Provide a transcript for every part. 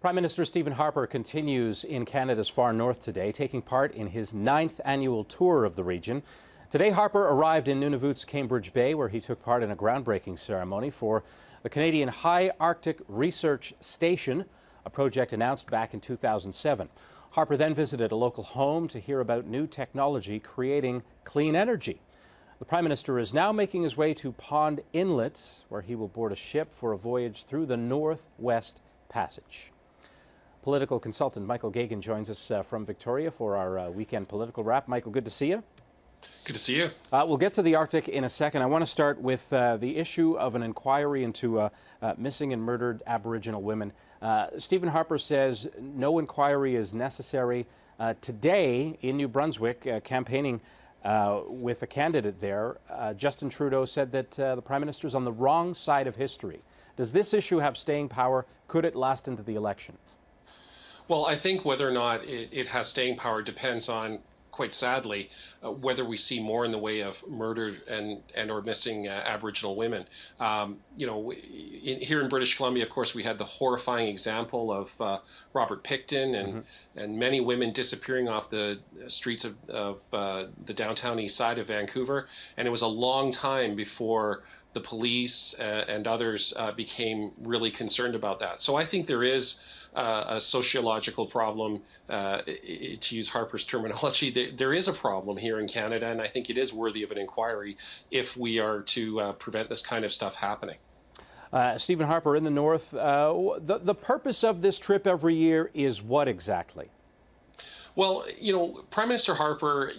Prime Minister Stephen Harper continues in Canada's far north today, taking part in his 9th annual tour of the region. Today, Harper arrived in Nunavut's Cambridge Bay, where he took part in a groundbreaking ceremony for the Canadian High Arctic Research Station, a project announced back in 2007. Harper then visited a local home to hear about new technology creating clean energy. The Prime Minister is now making his way to Pond Inlet, where he will board a ship for a voyage through the Northwest Passage. Political consultant Michael Geoghegan joins us from Victoria for our weekend political wrap. Michael, good to see you. Good to see you. We'll get to the Arctic in a second. I want to start with the issue of an inquiry into missing and murdered Aboriginal women. Stephen Harper says no inquiry is necessary. Today in New Brunswick, campaigning with a candidate there, Justin Trudeau said that the Prime Minister is on the wrong side of history. Does this issue have staying power? Could it last into the election? Well, I think whether or not it has staying power depends on, quite sadly, whether we see more in the way of murdered and or missing Aboriginal women. Here in British Columbia, of course, we had the horrifying example of Robert Pickton and many women disappearing off the streets of the downtown east side of Vancouver. And it was a long time before the police and others became really concerned about that. So I think there is a sociological problem, to use Harper's terminology. There is a problem here in Canada, and I think it is worthy of an inquiry if we are to prevent this kind of stuff happening. Stephen Harper in the north, the purpose of this trip every year is what exactly? Well, Prime Minister Harper,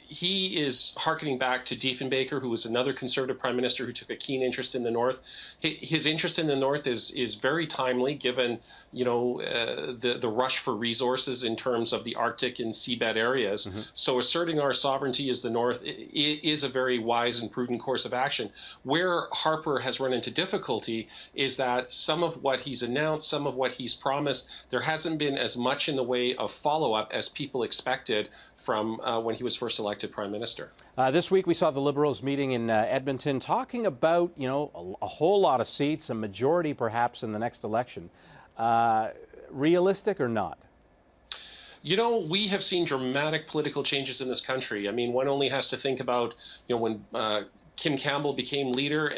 he is hearkening back to Diefenbaker, who was another Conservative Prime Minister who took a keen interest in the North. His interest in the North is very timely, given, the rush for resources in terms of the Arctic and seabed areas. So asserting our sovereignty as the North is a very wise and prudent course of action. Where Harper has run into difficulty is that some of what he's announced, some of what he's promised, there hasn't been as much in the way of follow-up as people expected from when he was first elected Prime Minister. This week we saw the Liberals meeting in Edmonton talking about, a whole lot of seats, a majority perhaps in the next election. Realistic or not? We have seen dramatic political changes in this country. I mean, one only has to think about, when Kim Campbell became leader,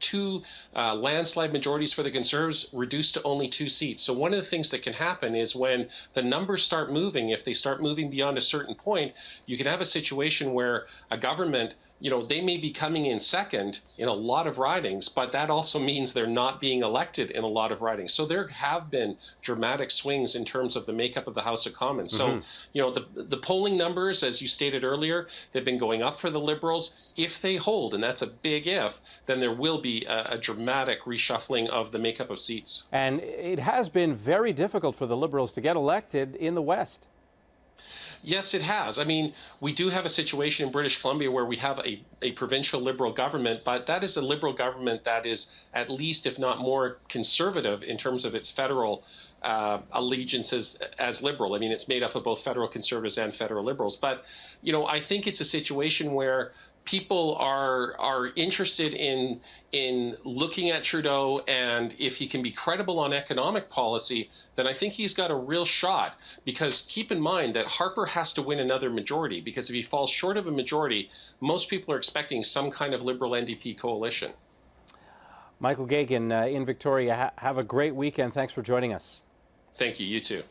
2 landslide majorities for the Conservatives reduced to only 2 seats. So one of the things that can happen is when the numbers start moving, if they start moving beyond a certain point, you can have a situation where a government, they may be coming in second in a lot of ridings, but that also means they're not being elected in a lot of ridings. So there have been dramatic swings in terms of the makeup of the House of Commons. So, the polling numbers, as you stated earlier, they've been going up for the Liberals. If they hold, and that's a big if, then there will be a dramatic reshuffling of the makeup of seats. And it has been very difficult for the Liberals to get elected in the West. Yes, it has. I mean, we do have a situation in British Columbia where we have a provincial Liberal government, but that is a Liberal government that is at least, if not more, conservative in terms of its federal allegiances as Liberal. I mean, it's made up of both federal Conservatives and federal Liberals. But, I think it's a situation where people are interested in looking at Trudeau, and if he can be credible on economic policy, then I think he's got a real shot. Because keep in mind that Harper has to win another majority, because if he falls short of a majority, most people are expecting some kind of Liberal NDP coalition. Michael Geoghegan in Victoria, have a great weekend. Thanks for joining us. Thank you. You too.